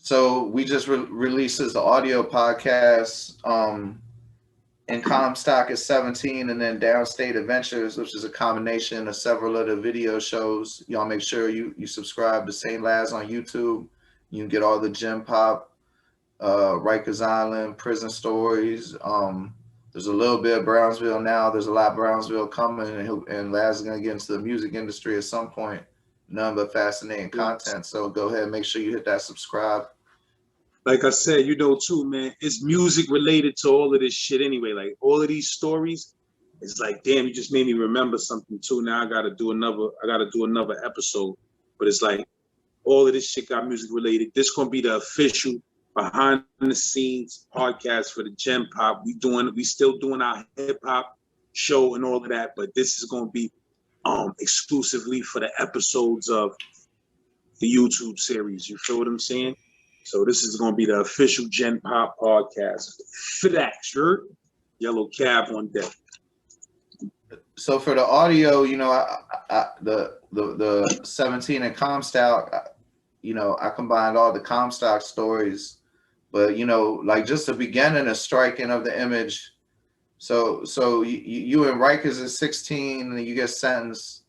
So we just released this audio podcast. And Comstock is 17, and then Downstate Adventures, which is a combination of several of the video shows. Y'all make sure you subscribe to St. Laz on YouTube. You can get all the GenPop, Rikers Island, prison stories. There's a little bit of Brownsville now. There's a lot of Brownsville coming, and Laz is going to get into the music industry at some point. None but fascinating content. So go ahead and make sure you hit that subscribe. Like I said, you know, too, man, it's music related to all of this shit anyway. Like all of these stories, it's like, damn, you just made me remember something too. Now I gotta do another episode. But it's like all of this shit got music related. This gonna be the official behind the scenes podcast for the GenPop. We still doing our hip hop show and all of that, but this is gonna be exclusively for the episodes of the YouTube series. You feel what I'm saying? So this is going to be the official GenPop podcast. For that shirt, yellow cab on deck. So for the audio, you know, the 17 and Comstock, you know, I combined all the Comstock stories, but you know, like just the beginning of striking of the image. So you in Rikers at 16, and you get sentenced.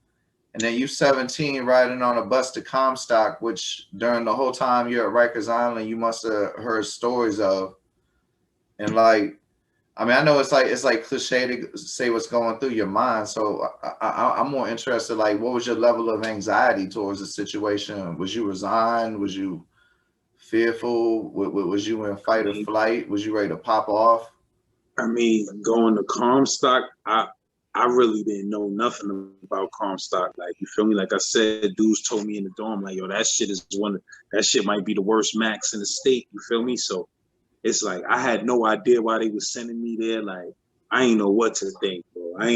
And then you 17 riding on a bus to Comstock, which during the whole time you're at Rikers Island, you must have heard stories of. And like, I mean, I know it's like cliche to say what's going through your mind. So I'm more interested, like, what was your level of anxiety towards the situation? Was you resigned? Was you fearful? Was you in fight or flight? Was you ready to pop off? I mean, going to Comstock, I really didn't know nothing about Comstock. Like, you feel me? Like I said, dudes told me in the dorm, like, yo, that shit might be the worst max in the state. You feel me? So it's like, I had no idea why they were sending me there. Like, I ain't know what to think, bro. I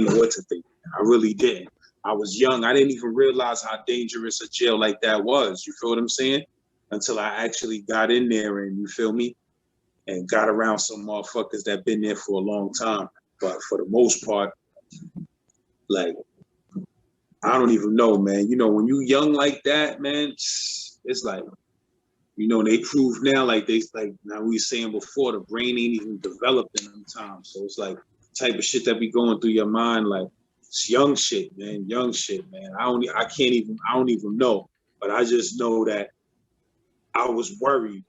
really didn't. I was young. I didn't even realize how dangerous a jail like that was. You feel what I'm saying? Until I actually got in there and, you feel me? And got around some motherfuckers that been there for a long time. But for the most part, like, I don't even know, man. You know, when you young like that, man, it's like, you know, they prove now, like now we were saying before, the brain ain't even developed in them times. So it's like type of shit that be going through your mind, like it's young shit, man. I don't even know. But I just know that I was worried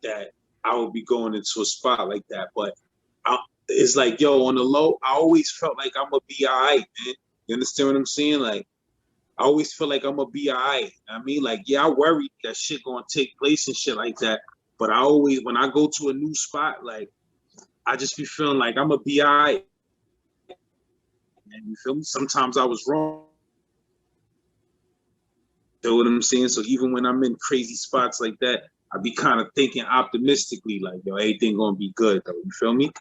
that I would be going into a spot like that. But it's like, yo, on the low, I always felt like I'm gonna be all right, man. You understand what I'm saying? Like, I always feel like I'm gonna be all right. I mean, like, yeah, I worry that shit gonna take place and shit like that. But I always, when I go to a new spot, like, I just be feeling like I'm gonna be all right. And you feel me? Sometimes I was wrong. You know what I'm saying? So even when I'm in crazy spots like that, I be kind of thinking optimistically, like, yo, everything gonna be good, though. You feel me?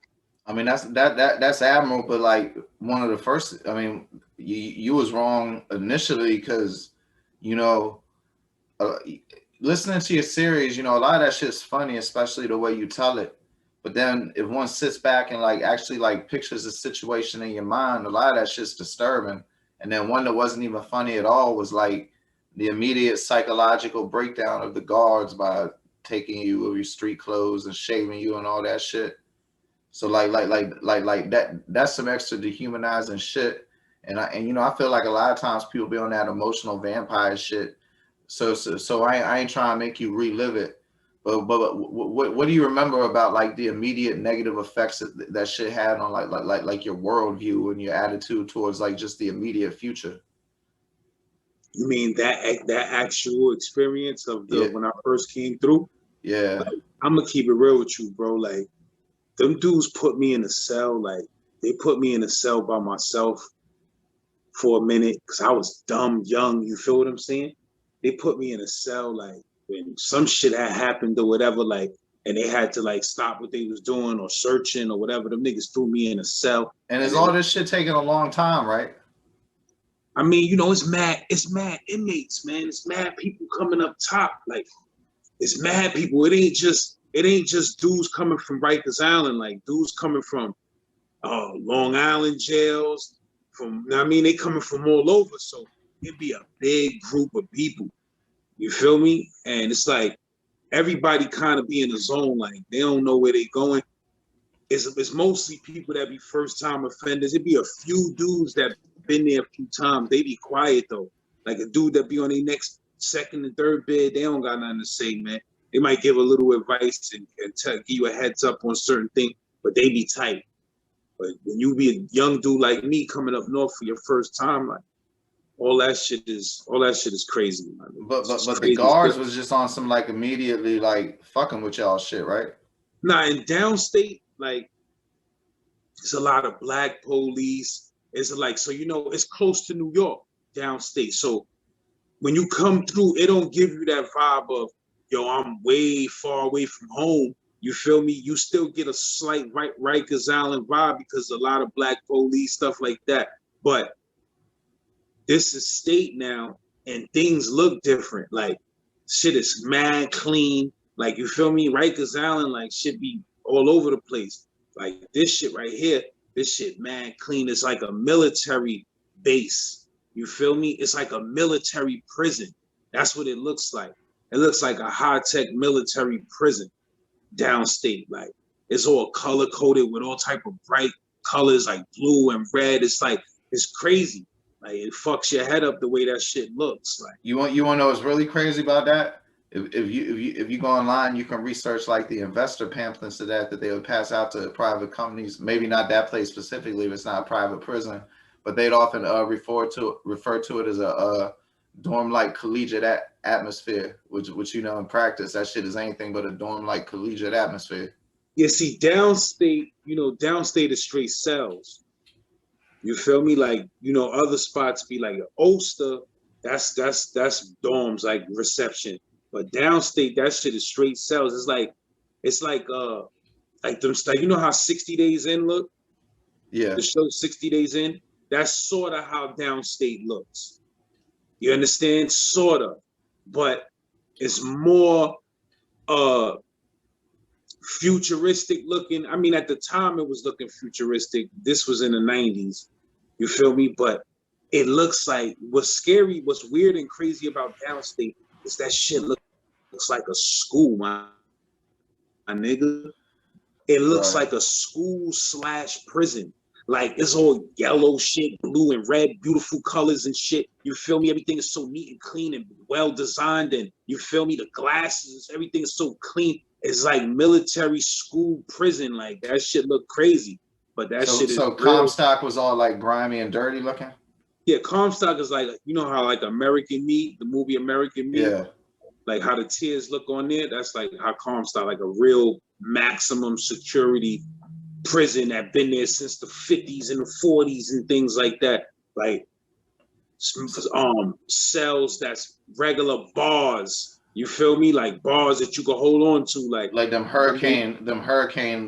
I mean, that's admirable, but like one of the first, I mean, you was wrong initially because, you know, listening to your series, you know, a lot of that shit's funny, especially the way you tell it. But then if one sits back and like actually like pictures the situation in your mind, a lot of that shit's disturbing. And then one that wasn't even funny at all was like the immediate psychological breakdown of the guards by taking you of your street clothes and shaving you and all that shit. So like that's some extra dehumanizing shit. And you know, I feel like a lot of times people be on that emotional vampire shit. So I ain't trying to make you relive it. But what do you remember about like the immediate negative effects that shit had on like your worldview and your attitude towards like just the immediate future? You mean that actual experience of when I first came through? Yeah. Like, I'm gonna keep it real with you, bro. Like, them dudes put me in a cell, like, they put me in a cell by myself for a minute because I was dumb, young, you feel what I'm saying? They put me in a cell, like, when some shit had happened or whatever, like, and they had to, like, stop what they was doing or searching or whatever. Them niggas threw me in a cell. And is all this shit taking a long time, right? I mean, you know, it's mad inmates, man. It's mad people coming up top. Like, it's mad people. It ain't just dudes coming from Rikers Island, like dudes coming from Long Island jails. I mean, they coming from all over. So it'd be a big group of people. You feel me? And it's like, everybody kind of be in the zone, like they don't know where they going. It's mostly people that be first time offenders. It be a few dudes that been there a few times. They be quiet though. Like a dude that be on their next second and third bed, they don't got nothing to say, man. They might give a little advice and give you a heads up on certain things, but they be tight. But when you be a young dude like me coming up north for your first time, like all that shit is crazy. Man. But the guards was just on some like immediately like fucking with y'all shit, right? Nah, in downstate, like it's a lot of black police. It's like, so you know, it's close to New York, downstate. So when you come through, it don't give you that vibe of, yo, I'm way far away from home. You feel me? You still get a slight Rikers Island vibe because a lot of black police, stuff like that. But this is state now, and things look different. Like shit is mad clean. Like you feel me? Rikers Island, like shit be all over the place. Like this shit right here, this shit mad clean. It's like a military base. You feel me? It's like a military prison. That's what it looks like. It looks like a high-tech military prison downstate. Like it's all color-coded with all type of bright colors like blue and red. It's like, it's crazy. Like it fucks your head up the way that shit looks. Like you want to know what's really crazy about that? If you go online, you can research like the investor pamphlets to that they would pass out to private companies. Maybe not that place specifically, if it's not a private prison, but they'd often refer to it as a dorm-like collegiate atmosphere, which you know in practice that shit is anything but a dorm-like collegiate atmosphere. Yeah, see, downstate, you know, downstate is straight cells. You feel me? Like, you know, other spots be like Ulster, that's dorms like reception. But downstate, that shit is straight cells. It's like them, like you know how 60 Days In look? Yeah. The show 60 Days In. That's sort of how downstate looks. You understand? Sort of. But it's more futuristic looking. I mean, at the time it was looking futuristic. This was in the 90s. You feel me? But it looks like what's scary, what's weird and crazy about downstate is that shit looks like a school, my nigga. It looks like a school / prison. Like it's all yellow shit, blue and red, beautiful colors and shit. You feel me? Everything is so neat and clean and well designed, and you feel me? The glasses, everything is so clean. It's like military school prison. Like that shit look crazy. But that shit is so Comstock was all like grimy and dirty looking? Yeah, Comstock is like, you know how like American Meat, the movie American Meat? Yeah. Like how the tears look on there, that's like how Comstock, like a real maximum security prison that been there since the 50s and the 40s and things like that. Like cells that's regular bars. You feel me? Like bars that you can hold on to, like them hurricane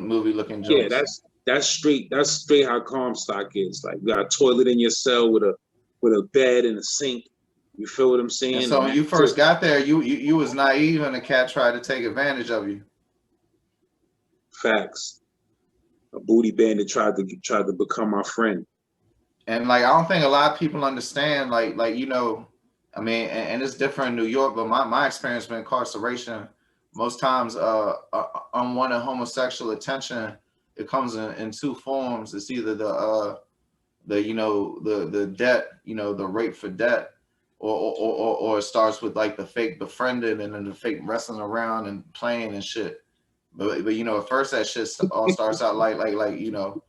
movie looking joints. Yeah, that's straight how Comstock is. Like you got a toilet in your cell with a bed and a sink. You feel what I'm saying? And so when you first got there, you was naive and the cat tried to take advantage of you. Facts. A booty bandit tried to become my friend. And like I don't think a lot of people understand, like you know, I mean, and it's different in New York, but my experience with incarceration, most times unwanted homosexual attention, it comes in two forms. It's either the debt, you know, the rape for debt, or it starts with like the fake befriended and then the fake wrestling around and playing and shit. But you know, at first that shit all starts out like you know,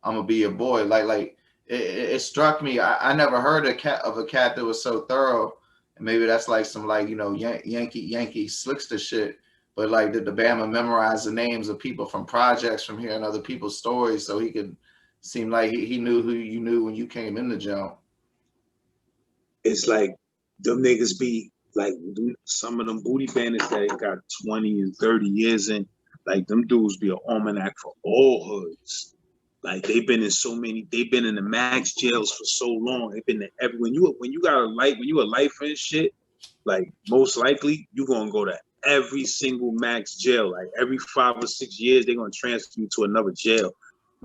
I'm gonna be your boy. Like it struck me. I never heard of a cat that was so thorough. And maybe that's like some like, you know, Yankee slickster shit. But like did the Bama memorize the names of people from projects from hearing other people's stories so he could seem like he knew who you knew when you came in the jump? It's like them niggas be like some of them booty bandits that got 20 and 30 years in, like them dudes be an almanac for all hoods. Like they've been in the max jails for so long. They've been in when you got a life, when you a lifer and shit, like most likely you gonna go to every single max jail. Like every 5 or 6 years, they're gonna transfer you to another jail.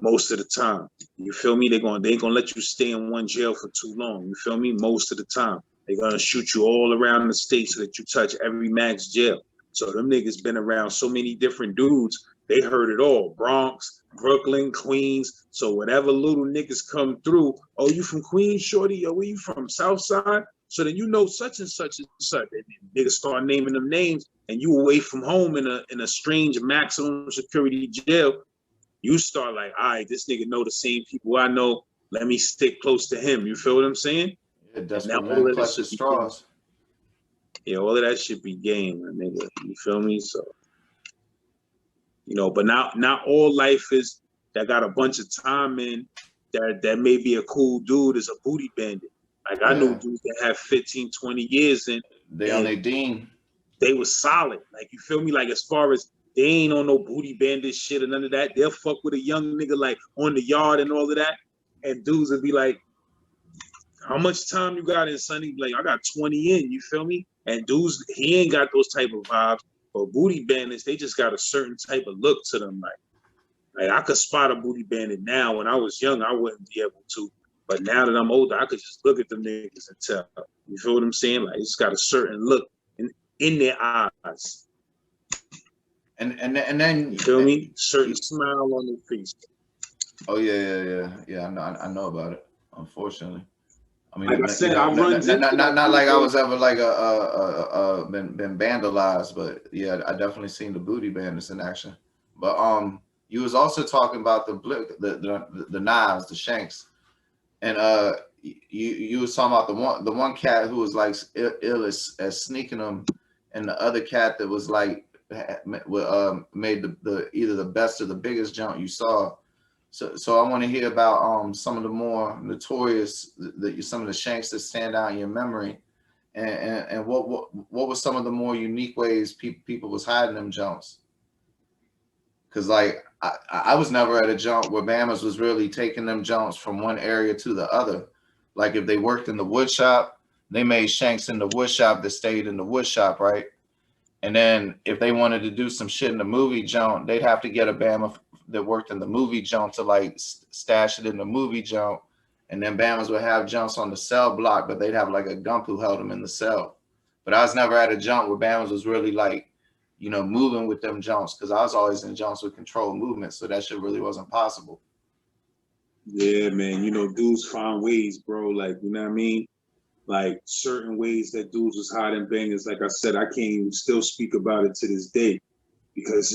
Most of the time, you feel me? They ain't gonna let you stay in one jail for too long. You feel me? Most of the time, they're gonna shoot you all around the state so that you touch every max jail. So them niggas been around so many different dudes. They heard it all. Bronx, Brooklyn, Queens. So whatever little niggas come through, oh, you from Queens, shorty? Yo, where you from? South Side? So then you know such and such and such. And niggas start naming them names, and you away from home in a strange maximum security jail. You start like, all right, this nigga know the same people I know. Let me stick close to him. You feel what I'm saying? Yeah, desperate man clutches straws. Yeah, all of that should be game, my nigga. You feel me? So, you know, but not all life is that got a bunch of time in that may be a cool dude is a booty bandit. Like I know dudes that have 15, 20 years in. They on their dean. They was solid. Like, you feel me? Like, as far as they ain't on no booty bandit shit or none of that. They'll fuck with a young nigga like on the yard and all of that. And dudes would be like, how much time you got in, Sonny? Like, I got 20 in, you feel me? And dudes, he ain't got those type of vibes. But booty bandits, they just got a certain type of look to them. Like I could spot a booty bandit now. When I was young, I wouldn't be able to. But now that I'm older, I could just look at them niggas and tell. You feel what I'm saying? Like, it's got a certain look in their eyes. And then you feel me? Certain smile on their face. Oh yeah. I know about it. Unfortunately, I mean, like I said, not like I was ever like been vandalized, but yeah, I definitely seen the booty bandits in action. But you was also talking about the knives, the shanks, and you was talking about the one cat who was like ill as sneaking them, and the other cat that was like made the either the best or the biggest jump you saw. So I want to hear about some of the more notorious, some of the shanks that stand out in your memory, and what were some of the more unique ways people was hiding them jumps? Because like I was never at a jump where Bama's was really taking them jumps from one area to the other. Like if they worked in the wood shop, they made shanks in the wood shop that stayed in the wood shop, right? And then if they wanted to do some shit in the movie jump, they'd have to get a Bama that worked in the movie jump to like stash it in the movie jump. And then Bamas would have jumps on the cell block, but they'd have like a gump who held them in the cell. But I was never at a jump where Bamas was really like, you know, moving with them jumps, because I was always in jumps with controlled movement. So that shit really wasn't possible. Yeah, man. You know, dudes find ways, bro. Like, you know what I mean? Like certain ways that dudes was hiding bangers. Like I said, I can't even still speak about it to this day because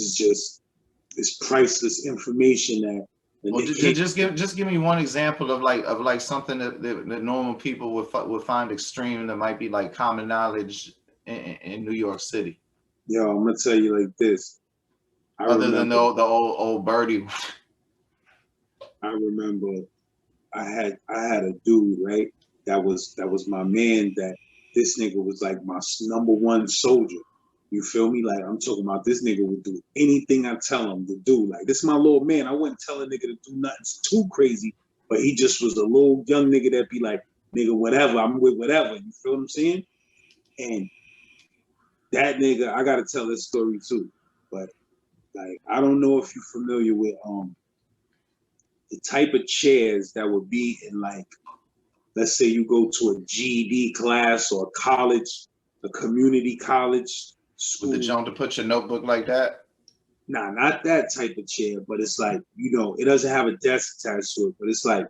it's priceless information that. Well, just give me one example of like something that normal people would find extreme that might be like common knowledge in New York City. Yo, I'm gonna tell you like this. Other than the old birdie. I remember I had a dude, right? That was my man. That this nigga was like my number one soldier. You feel me? Like I'm talking about this nigga would do anything I tell him to do. Like this is my little man. I wouldn't tell a nigga to do nothing too crazy, but he just was a little young nigga that be like, nigga, whatever. I'm with whatever. You feel what I'm saying? And that nigga, I gotta tell this story too. But like I don't know if you're familiar with the type of chairs that would be in like, let's say you go to a GED class or college, a community college school. With the jump to put your notebook like that? Nah, not that type of chair, but it's like, you know, it doesn't have a desk attached to it, but it's like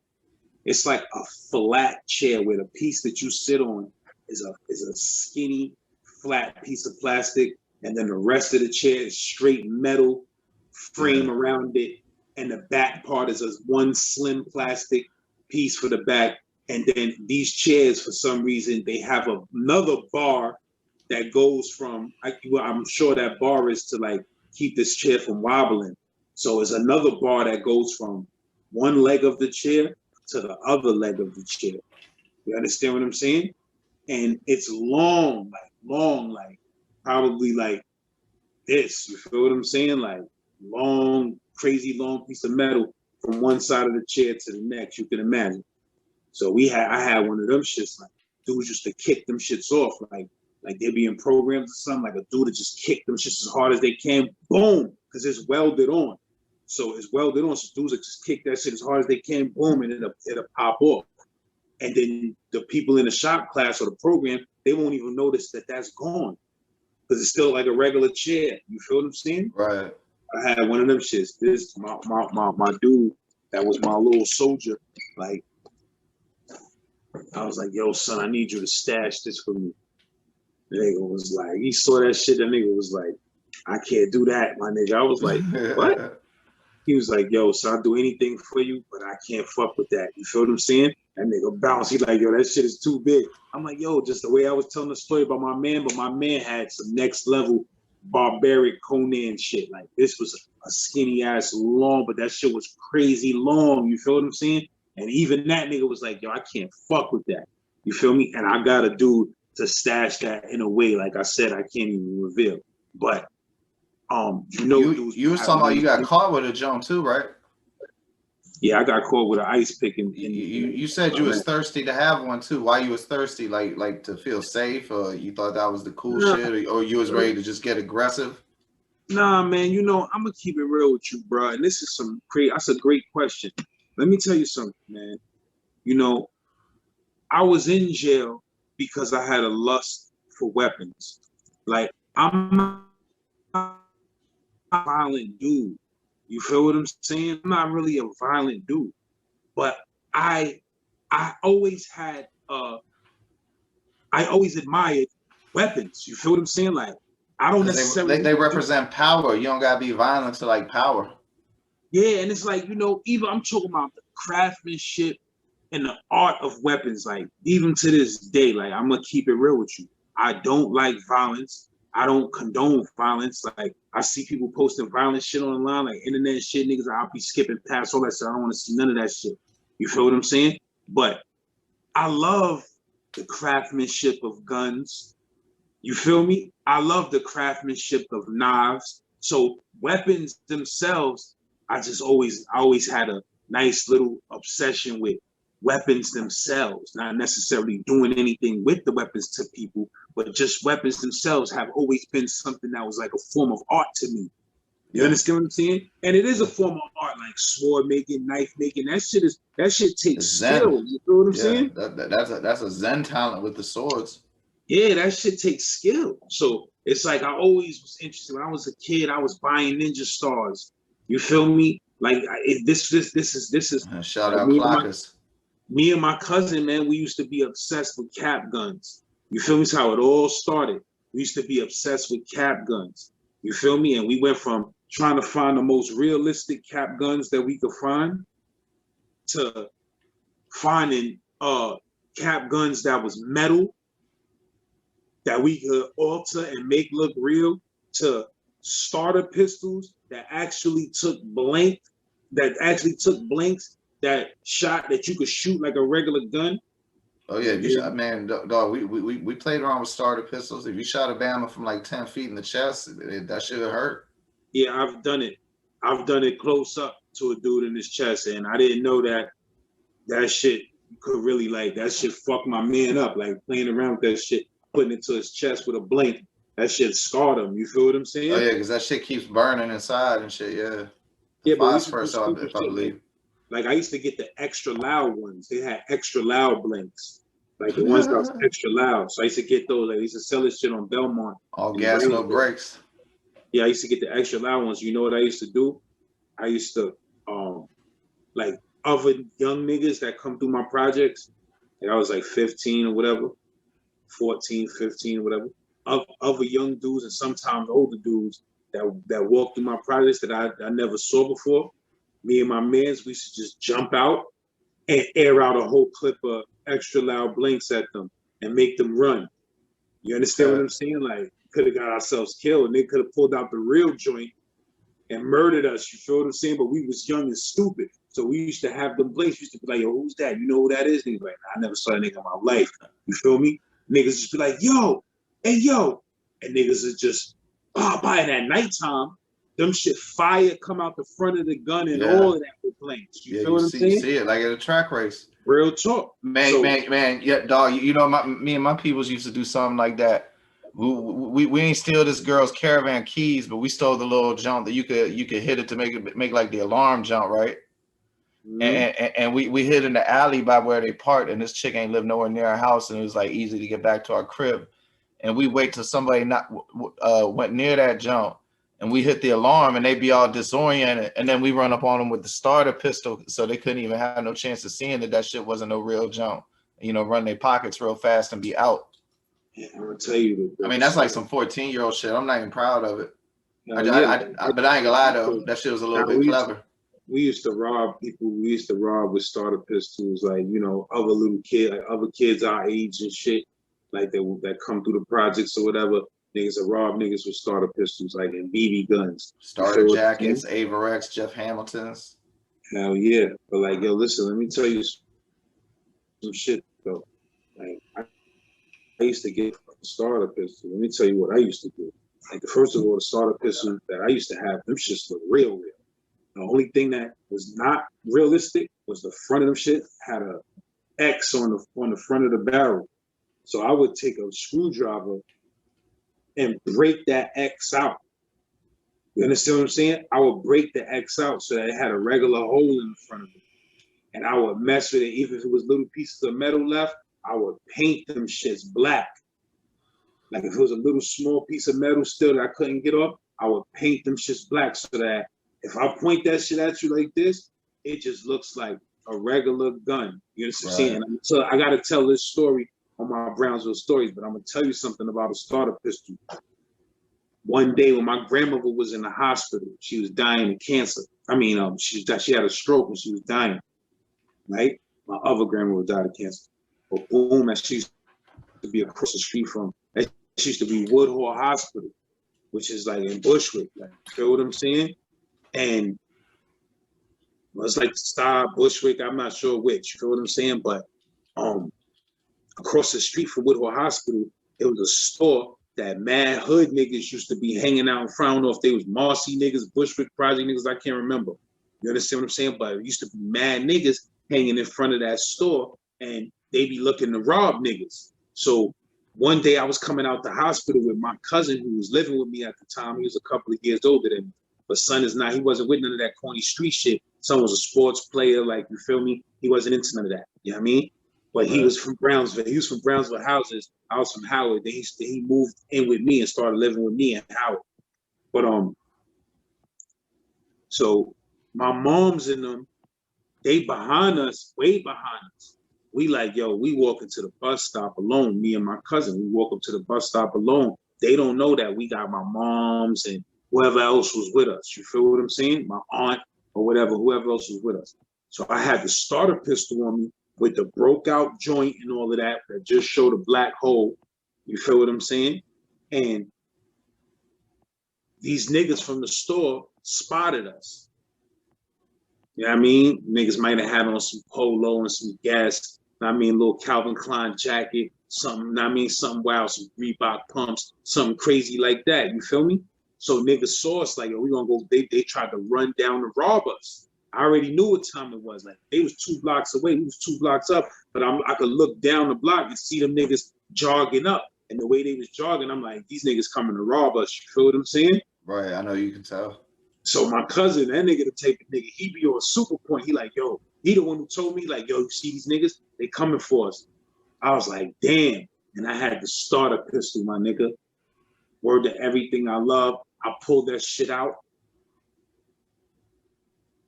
a flat chair where the piece that you sit on is a skinny, flat piece of plastic, and then the rest of the chair is straight metal frame around it, and the back part is a one slim plastic piece for the back. And then these chairs, for some reason, they have another bar that goes from, I'm sure that bar is to like keep this chair from wobbling. So it's another bar that goes from one leg of the chair to the other leg of the chair. You understand what I'm saying? And it's long, like probably like this. You feel what I'm saying? Like long, crazy long piece of metal from one side of the chair to the next. You can imagine. So I had one of them shits. Like dudes used to kick them shits off, like they'd be in programs or something. Like a dude to just kick them shits as hard as they can, boom, because it's welded on. So it's welded on. So dudes would just kick that shit as hard as they can, boom, and it'll pop off. And then the people in the shop class or the program, they won't even notice that that's gone. because it's still like a regular chair. You feel what I'm saying? Right. I had one of them shits. This my dude that was my little soldier. Like, I was like, yo, son, I need you to stash this for me. The nigga was like, he saw that shit. That nigga was like, I can't do that, my nigga. I was like, what? He was like, yo, so I'll do anything for you, but I can't fuck with that. You feel what I'm saying? That nigga bounce. He like, yo, that shit is too big. I'm like, yo, just the way I was telling the story about my man, but my man had some next level barbaric Conan shit. Like, this was a skinny ass long, but that shit was crazy long. You feel what I'm saying? And even that nigga was like, yo, I can't fuck with that. You feel me? And I got a dude to stash that in a way, like I said, I can't even reveal. But you was talking about you got caught with a jump too, right? Yeah, I got caught with an ice pick. You said you was thirsty to have one too. Why you was thirsty? Like to feel safe, or you thought that was the cool shit, or you was ready to just get aggressive? Nah, man. You know, I'm gonna keep it real with you, bro. And this is that's a great question. Let me tell you something, man. You know, I was in jail because I had a lust for weapons. Like, I'm not a violent dude. You feel what I'm saying? I'm not really a violent dude, but I always had I always admired weapons. You feel what I'm saying? Like, I don't necessarily they represent power. You don't gotta be violent to like power. Yeah, and it's like, you know, even I'm talking about the craftsmanship and the art of weapons. Like, even to this day, like, I'm gonna keep it real with you. I don't like violence. I don't condone violence. Like, I see people posting violent shit online, like internet shit, niggas. I'll be skipping past all that shit. I don't want to see none of that shit. You feel what I'm saying? But I love the craftsmanship of guns. You feel me? I love the craftsmanship of knives. So weapons themselves, I always had a nice little obsession with weapons themselves, not necessarily doing anything with the weapons to people, but just weapons themselves have always been something that was like a form of art to me. You understand what I'm saying? And it is a form of art, like sword making, knife making. That shit takes skill. You feel what I'm saying? That's a Zen talent with the swords. Yeah, that shit takes skill. So it's like I always was interested. When I was a kid, I was buying ninja stars. You feel me? Like, this is shout like out Clockers. Me and my cousin, man, we used to be obsessed with cap guns. You feel me? That's how it all started. We used to be obsessed with cap guns. You feel me? And we went from trying to find the most realistic cap guns that we could find to finding cap guns that was metal, that we could alter and make look real, to starter pistols that actually took blanks that you could shoot like a regular gun. Oh yeah, you shot, man, dog. We played around with starter pistols. If you shot a Bama from like 10 feet in the chest, that should have hurt. Yeah, I've done it. I've done it close up to a dude in his chest, and I didn't know that shit could really, like, that shit fucked my man up. Like, playing around with that shit, putting it to his chest with a blank, that shit scarred him. You feel what I'm saying? Oh yeah, because that shit keeps burning inside and shit. Yeah. Yeah, but phosphorus, if I believe. Like, I used to get the extra loud ones. They had extra loud blanks, like the ones that was extra loud. So I used to get those. Like, I used to sell this shit on Belmont. All gas, no brakes. Yeah, I used to get the extra loud ones. You know what I used to do? I used to, like, other young niggas that come through my projects, like, I was like 15 or whatever, 14, 15 or whatever, other young dudes and sometimes older dudes that walk through my projects that I never saw before. Me and my mans, we used to just jump out and air out a whole clip of extra loud blinks at them and make them run. You understand what I'm saying? Like, could have got ourselves killed, and they could have pulled out the real joint and murdered us. You feel what I'm saying? But we was young and stupid. So we used to have them blinks. We used to be like, yo, who's that? You know who that is? And he's like, I never saw a nigga in my life. You feel me? Niggas just be like, yo, hey, yo. And niggas are just, by at nighttime, them shit fire come out the front of the gun and all of that with blanks. You feel what I'm saying? You see it like at a track race. Real talk. Man, yeah, dog. You know, me and my peoples used to do something like that. We ain't steal this girl's caravan keys, but we stole the little jump that you could hit it to make like the alarm jump, right? Mm-hmm. And we hid in the alley by where they parked, and this chick ain't live nowhere near our house, and it was like easy to get back to our crib. and we wait till somebody not went near that jump, and we hit the alarm, and they be all disoriented, and then we run up on them with the starter pistol, so they couldn't even have no chance of seeing that shit wasn't no real jump. You know, run their pockets real fast and be out. Yeah, I'm gonna tell you. I mean, that's like some 14-year-old shit. I'm not even proud of it. But Yeah, I ain't gonna lie though, that shit was a little bit clever. We used to rob people. We used to rob with starter pistols, like, you know, other kids our age and shit, like that come through the projects or whatever. Niggas that rob niggas with starter pistols, like, and BB guns. Starter jackets, Averex, Jeff Hamiltons. Hell yeah. But like, yo, listen, let me tell you some shit though. Like, I used to get a starter pistol. Let me tell you what I used to do. Like, first of all, the starter pistol that I used to have, them shits look real. The only thing that was not realistic was the front of them shit had a X on the front of the barrel. So I would take a screwdriver and break that X out. You understand what I'm saying? I would break the X out so that it had a regular hole in the front of it. And I would mess with it. Even if it was little pieces of metal left, I would paint them shits black. Like, if it was a little small piece of metal still that I couldn't get off, I would paint them shits black so that if I point that shit at you like this, it just looks like a regular gun. You know what I'm saying? So I got to tell this story on my Brownsville stories, but I'm going to tell you something about a starter pistol. One day when my grandmother was in the hospital, she was dying of cancer. I mean, she had a stroke when she was dying, right? My other grandmother died of cancer. But boom, that she used to be across the street from, that she used to be Woodhall Hospital, which is like in Bushwick. Like, you know what I'm saying? And it's like Star, Bushwick, I'm not sure which, you know what I'm saying? But across the street from Woodhall Hospital, it was a store that mad hood niggas used to be hanging out in front. I don't know if they was Marcy niggas, Bushwick Project niggas, I can't remember. You understand what I'm saying? But it used to be mad niggas hanging in front of that store, and they be looking to rob niggas. So one day I was coming out the hospital with my cousin who was living with me at the time. He was a couple of years older than me. But son is not, he wasn't with none of that corny street shit. Son was a sports player, like, you feel me? He wasn't into none of that, you know what I mean? But he was from Brownsville. He was from Brownsville houses. I was from Howard. Then he moved in with me and started living with me in Howard. But so my mom's and them, they behind us, way behind us. We like, yo, we walking to the bus stop alone, me and my cousin. We walk up to the bus stop alone. They don't know that we got my moms and whoever else was with us. You feel what I'm saying? My aunt or whatever, whoever else was with us. So I had the starter pistol on me with the broke out joint and all of that just showed a black hole. You feel what I'm saying? And these niggas from the store spotted us. You know what I mean? Niggas might have had on some polo and some gas, I mean, little Calvin Klein jacket, something, I mean, something wild, some Reebok pumps, something crazy like that. You feel me? So niggas saw us like, yo, we gonna go, they tried to run down and rob us. I already knew what time it was. Like, they was 2 blocks away, we was 2 blocks up, but I could look down the block and see them niggas jogging up. And the way they was jogging, I'm like, these niggas coming to rob us. You feel what I'm saying? Right, I know you can tell. So my cousin, that nigga the type of nigga, he be on super point. He like, yo, he the one who told me, like, yo, you see these niggas? They coming for us. I was like, damn. And I had to start a pistol, my nigga. Word to everything I love. I pulled that shit out.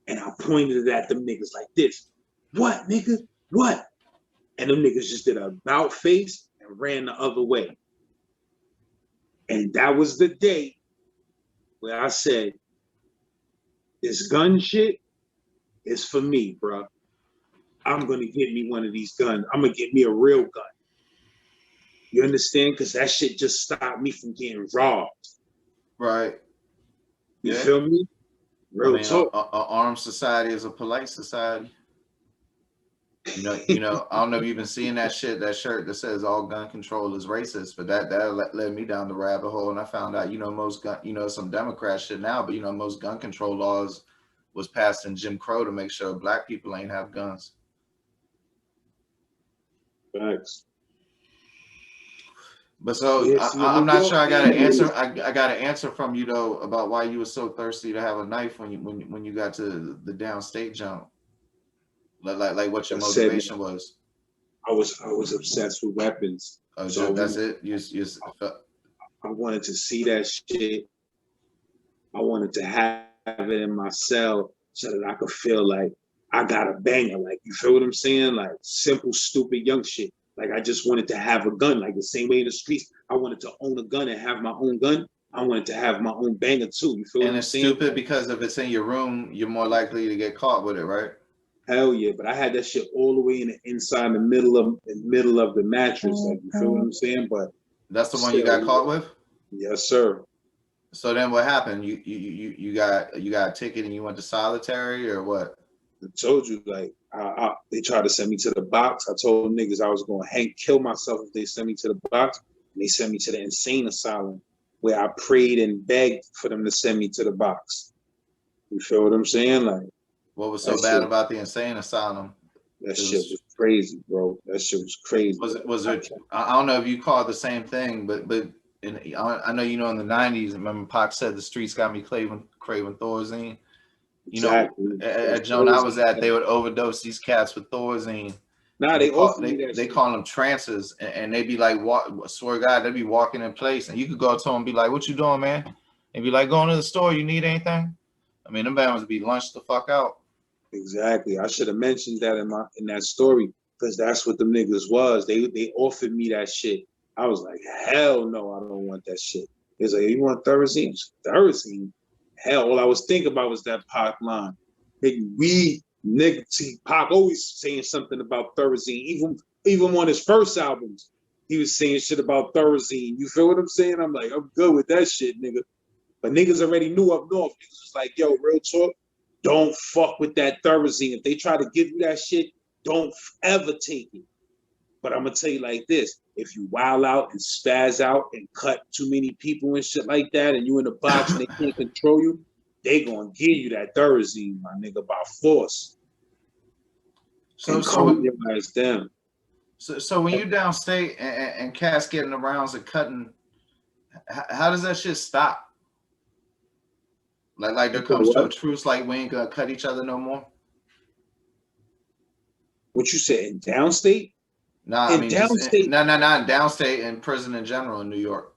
And I pointed it at them niggas like this. What, nigga? What? And them niggas just did a about face and ran the other way. And that was the day where I said, this gun shit is for me, bro. I'm gonna get me one of these guns. I'm gonna get me a real gun. You understand? Because that shit just stopped me from getting robbed. Right. You feel me? Real talk. An armed society is a polite society. You know, I don't know if you've been seeing that shit, that shirt that says all gun control is racist, but that led me down the rabbit hole, and I found out, some Democrat shit now, but most gun control laws was passed in Jim Crow to make sure black people ain't have guns. Facts. But so I'm not sure I got an answer. I got an answer from you though about why you were so thirsty to have a knife when you got to the downstate jump. Like what your motivation was. I was obsessed with weapons. Oh, So that's it. You I wanted to see that shit. I wanted to have it in my cell so that I could feel like I got a banger. Like, you feel what I'm saying? Like, simple, stupid, young shit. Like, I just wanted to have a gun. Like, the same way in the streets, I wanted to own a gun and have my own gun. I wanted to have my own banger too. You feel what and I'm it's saying? stupid because if it's in your room, you're more likely to get caught with it, right? Hell yeah, but I had that shit all the way in the inside, the middle of the mattress. Like, you feel what I'm saying? But That's the one you got still, caught with. yes, sir. So then what happened? You got a ticket and you went to solitary or what? I told you, like, they tried to send me to the box. I told niggas I was going to kill myself if they sent me to the box. And they sent me to the insane asylum where I prayed and begged for them to send me to the box. You feel what I'm saying? Like, What was so bad about the insane asylum? That shit was crazy, bro. That shit was crazy. Was it? I don't know if you call it the same thing, but I know you know in the '90s. Remember, Pac said the streets got me craving Thorazine. You exactly. know, at Joan I was at, they would overdose these cats with Thorazine. Nah, they call them trances, and they be like, swear to God, they be walking in place, and you could go to them and be like, "What you doing, man?" And be like, "Going to the store. You need anything?" I mean, them bands would be lunched the fuck out. Exactly. I should have mentioned that in that story because that's what them niggas was. They offered me that shit. I was like, hell no, I don't want that shit. He was like, you want Thorazine? Thorazine? Hell, all I was thinking about was that Pac line. We nigga, see, Pac always saying something about Thorazine. Even on his first albums, he was saying shit about Thorazine. You feel what I'm saying? I'm like, I'm good with that shit, nigga. But niggas already knew up north. Niggas was like, yo, real talk. Don't fuck with that Thorazine. If they try to give you that shit, don't ever take it. But I'm gonna tell you like this: if you wild out and spaz out and cut too many people and shit like that, and you in the box and they can't control you, they gonna give you that Thorazine, my nigga, by force. So calm your ass down. So when you downstate and cats getting the rounds and cutting, how does that shit stop? Like there comes to a truce, like we ain't gonna cut each other no more. What you said in downstate? Nah, I mean downstate. No, in downstate and prison in general in New York.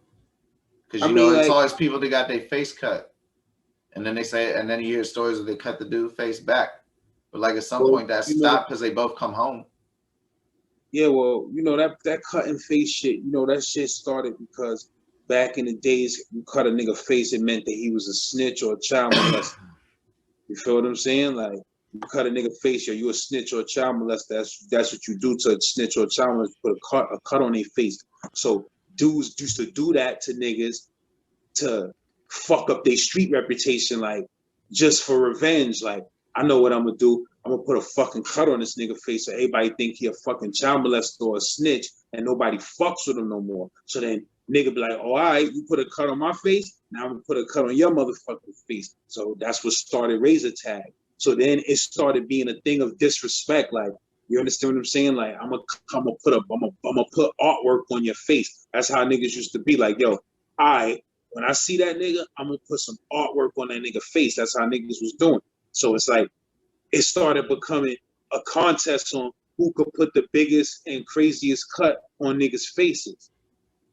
Because it's always people that got their face cut, and then you hear stories where they cut the dude face back. But like at some point that stopped because they both come home. Yeah, well, that cutting face shit. That shit started because back in the days, you cut a nigga face, it meant that he was a snitch or a child molester. You feel what I'm saying? Like, you cut a nigga face, you a snitch or a child molester. That's what you do to a snitch or a child molester, put a cut on their face. So dudes used to do that to niggas to fuck up their street reputation, like, just for revenge. Like, I know what I'm gonna do. I'm gonna put a fucking cut on this nigga face so everybody think he a fucking child molester or a snitch and nobody fucks with him no more. So then nigga be like, oh, all right, you put a cut on my face, now I'm gonna put a cut on your motherfucking face. So that's what started razor tag. So then it started being a thing of disrespect. Like, you understand what I'm saying? Like, I'm gonna put artwork on your face. That's how niggas used to be. Like, yo, when I see that nigga, I'm gonna put some artwork on that nigga face. That's how niggas was doing. So it's like, it started becoming a contest on who could put the biggest and craziest cut on niggas' faces.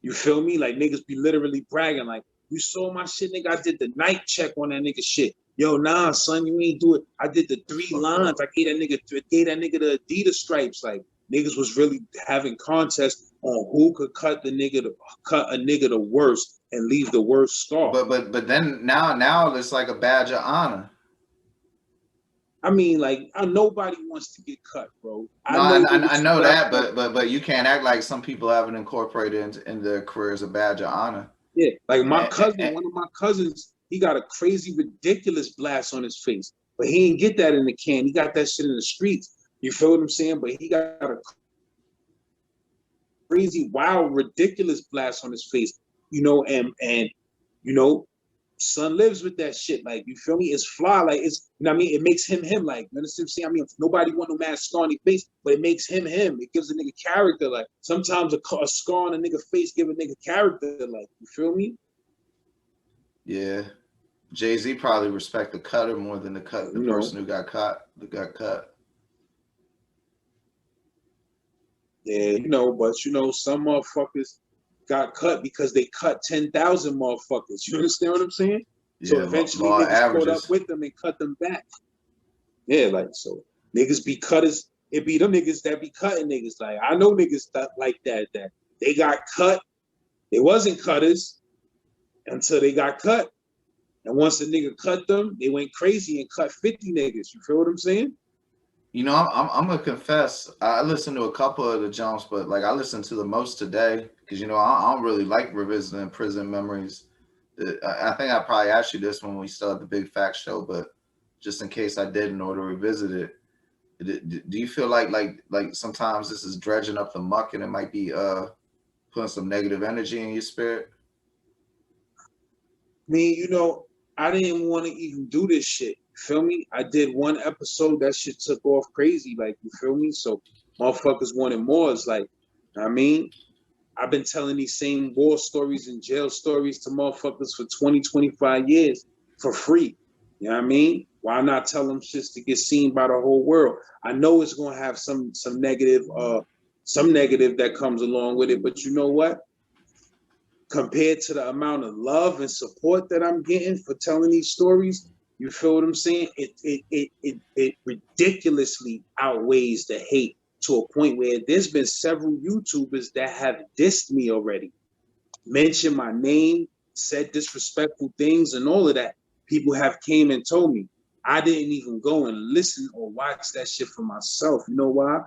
You feel me? Like, niggas be literally bragging, like, you saw my shit, nigga, I did the night check on that nigga shit. Yo, nah, son, you ain't do it. I did the 3 lines. I gave that nigga the Adidas stripes. Like, niggas was really having contests on who could cut a nigga the worst and leave the worst scar. But then now it's like a badge of honor. I mean, like, nobody wants to get cut, bro. I know that, but you can't act like some people haven't incorporated in their career as a badge of honor. Yeah, like my cousin, one of my cousins, he got a crazy, ridiculous blast on his face, but he didn't get that in the can. He got that shit in the streets. You feel what I'm saying? But he got a crazy, wild, ridiculous blast on his face. And son lives with that shit. Like, you feel me? It's fly. Like, it's, what I mean? It makes him. Like, you understand what I'm saying? I mean, nobody want no mad scar on their face, but it makes him. It gives a nigga character. Like, sometimes a scar on a nigga face give a nigga character. Like, you feel me? Yeah. Jay-Z probably respect the cutter more than the person who got cut. Yeah, you know, but you know, some motherfuckers got cut because they cut 10,000 motherfuckers. You understand what I'm saying? So Yeah, eventually law niggas caught up averages. with them and cut them back. Yeah, like so niggas be cutters. It be them niggas that be cutting niggas. Like I know niggas that like that they got cut. They wasn't cutters until they got cut. And once the nigga cut them, they went crazy and cut 50 niggas. You feel what I'm saying? You know, I'm gonna confess. I listened to a couple of the jumps, but like I listened to the most today because you know I don't really like revisiting prison memories. I think I probably asked you this when we still had the Big Fact Show, but just in case I didn't or to revisit it, do you feel like sometimes this is dredging up the muck and it might be putting some negative energy in your spirit? I mean, you know, I didn't want to even do this shit. You feel me? I did one episode, that shit took off crazy, like you feel me? So motherfuckers wanted more. It's like, I mean, I've been telling these same war stories and jail stories to motherfuckers for 20, 25 years for free. You know what I mean? Why not tell them shits to get seen by the whole world? I know it's gonna have some negative that comes along with it, but you know what? Compared to the amount of love and support that I'm getting for telling these stories, you feel what I'm saying? It ridiculously outweighs the hate to a point where there's been several YouTubers that have dissed me already, mentioned my name, said disrespectful things, and all of that. People have came and told me. I didn't even go and listen or watch that shit for myself. You know why?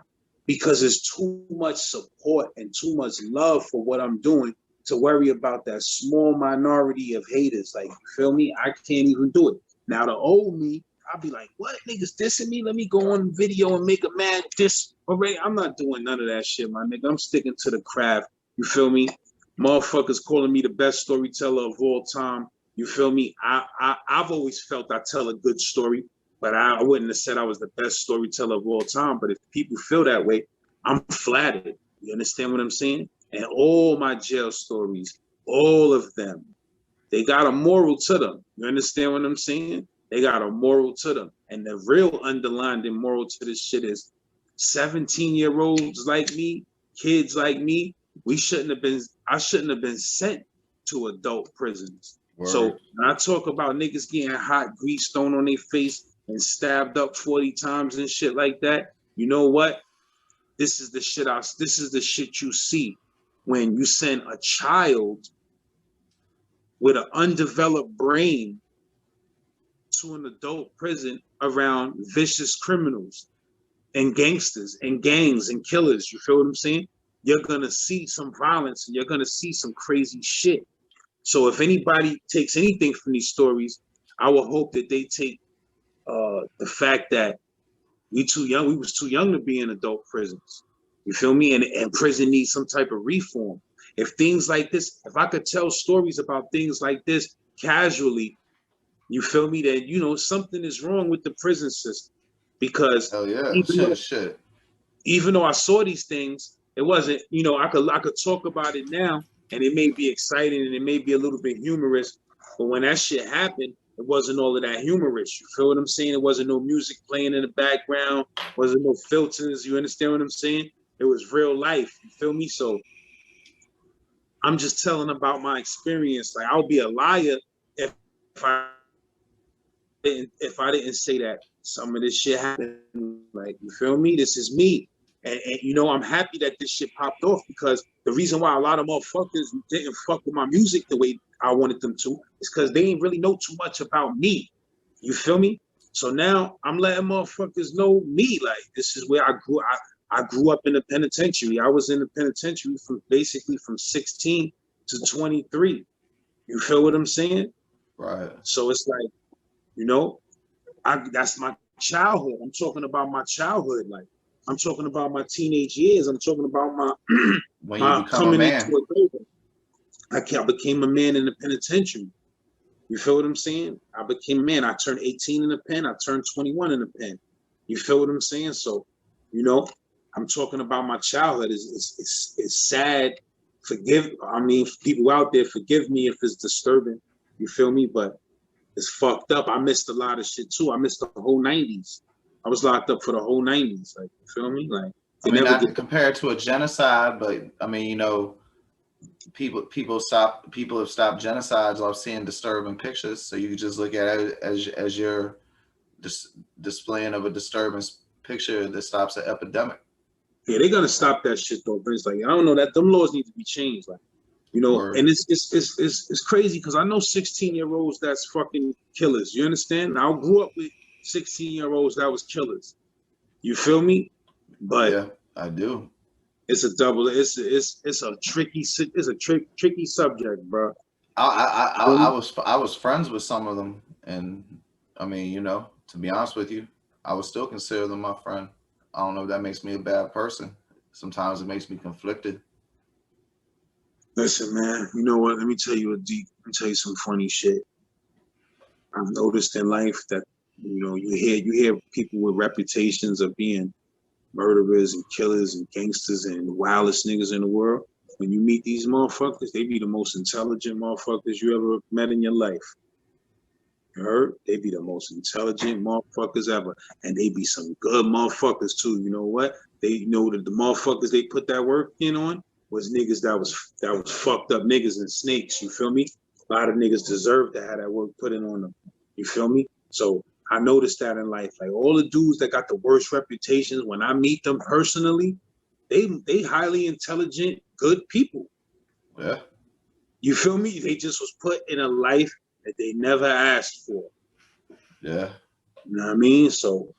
Because there's too much support and too much love for what I'm doing to worry about that small minority of haters. Like, you feel me? I can't even do it. Now, the old me, I'll be like, what? Niggas dissing me? Let me go on video and make a mad diss already. I'm not doing none of that shit, my nigga. I'm sticking to the craft. You feel me? Motherfuckers calling me the best storyteller of all time. You feel me? I've always felt I tell a good story, but I wouldn't have said I was the best storyteller of all time. But if people feel that way, I'm flattered. You understand what I'm saying? And all my jail stories, all of them, they got a moral to them. You understand what I'm saying? They got a moral to them. And the real underlying moral to this shit is 17-year-olds like me, kids like me, I shouldn't have been sent to adult prisons. Word. So when I talk about niggas getting hot grease thrown on their face and stabbed up 40 times and shit like that, you know what? This is the shit you see when you send a child with an undeveloped brain to an adult prison around vicious criminals and gangsters and gangs and killers. You feel what I'm saying? You're gonna see some violence and you're gonna see some crazy shit. So if anybody takes anything from these stories, I would hope that they take the fact that we was too young to be in adult prisons. You feel me? And prison needs some type of reform. If things like this, if I could tell stories about things like this casually, you feel me, that, you know, something is wrong with the prison system. Because Hell yeah, shit. even though I saw these things, it wasn't, you know, I could talk about it now and it may be exciting and it may be a little bit humorous, but when that shit happened, it wasn't all of that humorous. You feel what I'm saying? It wasn't no music playing in the background, wasn't no filters. You understand what I'm saying? It was real life. You feel me? So I'm just telling about my experience. Like, I'll be a liar if I didn't say that some of this shit happened. Like, you feel me? This is me. And you know, I'm happy that this shit popped off, because the reason why a lot of motherfuckers didn't fuck with my music the way I wanted them to is because they didn't really know too much about me. You feel me? So now I'm letting motherfuckers know me. Like, this is where I grew. I grew up in the penitentiary. I was in the penitentiary from 16 to 23. You feel what I'm saying? Right. So it's like, you know, that's my childhood. I'm talking about my childhood. Like, I'm talking about my teenage years. I'm talking about my When you my become a coming man. into adulthood. I became a man in the penitentiary. You feel what I'm saying? I became a man. I turned 18 in the pen. I turned 21 in the pen. You feel what I'm saying? So, you know, I'm talking about my childhood. It's sad. People out there, forgive me if it's disturbing. You feel me? But it's fucked up. I missed a lot of shit too. I missed the whole 90s. I was locked up for the whole 90s. Like, you feel me? Like, I mean, not to compare it to a genocide, but I mean, you know, people have stopped genocides off seeing disturbing pictures. So you just look at it as your displaying of a disturbing picture that stops an epidemic. Yeah, they're gonna stop that shit though. But it's like I don't know that them laws need to be changed. Like, you know, Word. and it's crazy because I know 16-year-olds that's fucking killers. You understand? I grew up with 16-year-olds that was killers. You feel me? But yeah, I do. It's a double. It's a tricky subject, bro. I was friends with some of them, and I mean, you know, to be honest with you, I would still consider them my friend. I don't know if that makes me a bad person. Sometimes it makes me conflicted. Listen, man. You know what? Let me tell you some funny shit. I've noticed in life that you hear people with reputations of being murderers and killers and gangsters and the wildest niggas in the world. When you meet these motherfuckers, they be the most intelligent motherfuckers you ever met in your life. You heard? They be the most intelligent motherfuckers ever. And they be some good motherfuckers too. You know what? They know that the motherfuckers they put that work in on was niggas that was fucked up niggas and snakes. You feel me? A lot of niggas deserve to have that work put in on them. You feel me? So I noticed that in life. Like all the dudes that got the worst reputations, when I meet them personally, they highly intelligent, good people. Yeah. You feel me? They just was put in a life that they never asked for. Yeah. You know what I mean? So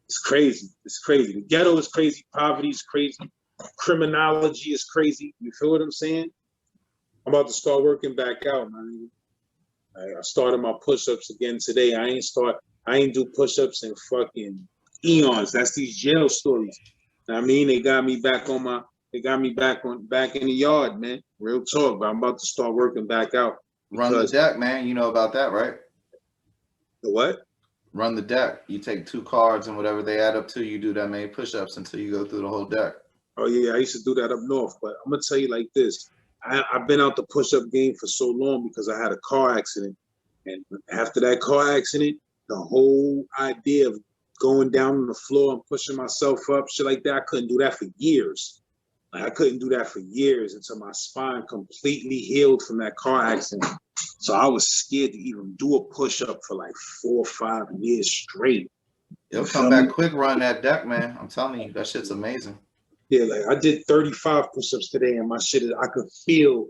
it's crazy. It's crazy. The ghetto is crazy. Poverty is crazy. Criminology is crazy. You feel what I'm saying? I'm about to start working back out, man. I started my push-ups again today. I ain't do push-ups in fucking eons. That's these jail stories. I mean, they got me back in the yard, man. Real talk, but I'm about to start working back out. Run the deck, man. You know about that, right? The what? Run the deck. You take 2 cards and whatever they add up to, you do that many push-ups until you go through the whole deck. Oh yeah, I used to do that up north, but I'm gonna tell you like this. I've been out the push-up game for so long because I had a car accident. And after that car accident, the whole idea of going down on the floor and pushing myself up, shit like that, I couldn't do that for years. Like I couldn't do that for years until my spine completely healed from that car accident. So I was scared to even do a push-up for like 4 or 5 years straight. It'll come back quick running that deck, man. I'm telling you, that shit's amazing. Yeah, like I did 35 push-ups today and my shit is, I could feel,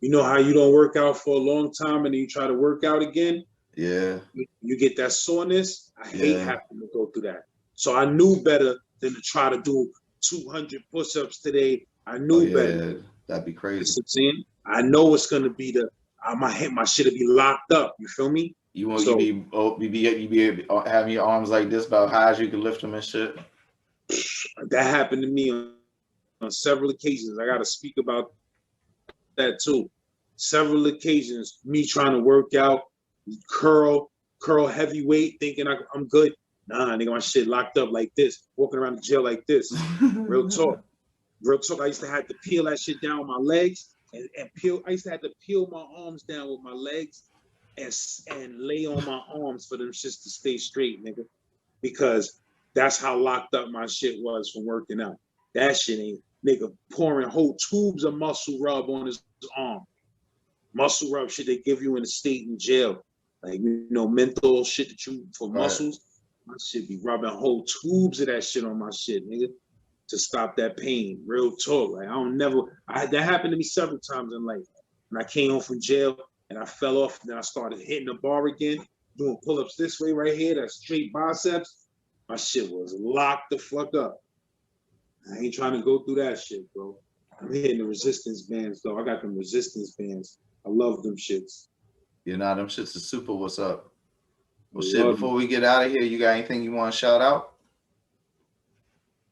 you know how you don't work out for a long time and then you try to work out again? Yeah. You get that soreness. I hate having to go through that. So I knew better than to try to do 200 push-ups today. I knew better. That'd be crazy. You know I know it's gonna be my shit'll be locked up. You feel me? You want you be having your arms like this about high as you can lift them and shit. That happened to me on several occasions. I got to speak about that too. Several occasions, me trying to work out, curl heavyweight, thinking I'm good. Nah, nigga, my shit locked up like this, walking around the jail like this. Real talk. I used to have to peel that shit down with my legs and peel. I used to have to peel my arms down with my legs and lay on my arms for them shits to stay straight, nigga. Because that's how locked up my shit was from working out. That shit ain't, nigga, pouring whole tubes of muscle rub on his arm. Muscle rub shit they give you in the state in jail. Like, you know, menthol shit that you, for muscles. My shit be rubbing whole tubes of that shit on my shit, nigga, to stop that pain. Real talk. Like, that happened to me several times in life. When I came home from jail and I fell off, and then I started hitting the bar again, doing pull-ups this way right here, that's straight biceps. My shit was locked the fuck up. I ain't trying to go through that shit, bro. I'm hitting the resistance bands, though. I got them resistance bands. I love them shits. Yeah, nah, them shits are super. What's up? Well, shit, before we get out of here, you got anything you want to shout out?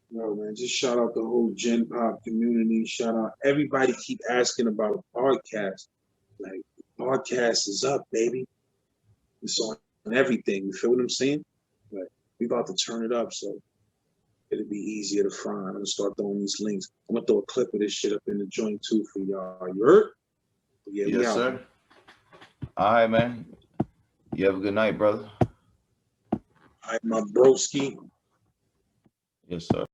No, man, just shout out the whole GenPop community. Shout out everybody keep asking about a podcast. Like, the podcast is up, baby. It's on everything. You feel what I'm saying? Like, we about to turn it up, so it'll be easier to find. I'm gonna start throwing these links. I'm gonna throw a clip of this shit up in the joint too for y'all. You heard? Yeah, yes, sir. All right, man. You have a good night, brother. All right, my broski. Yes, sir.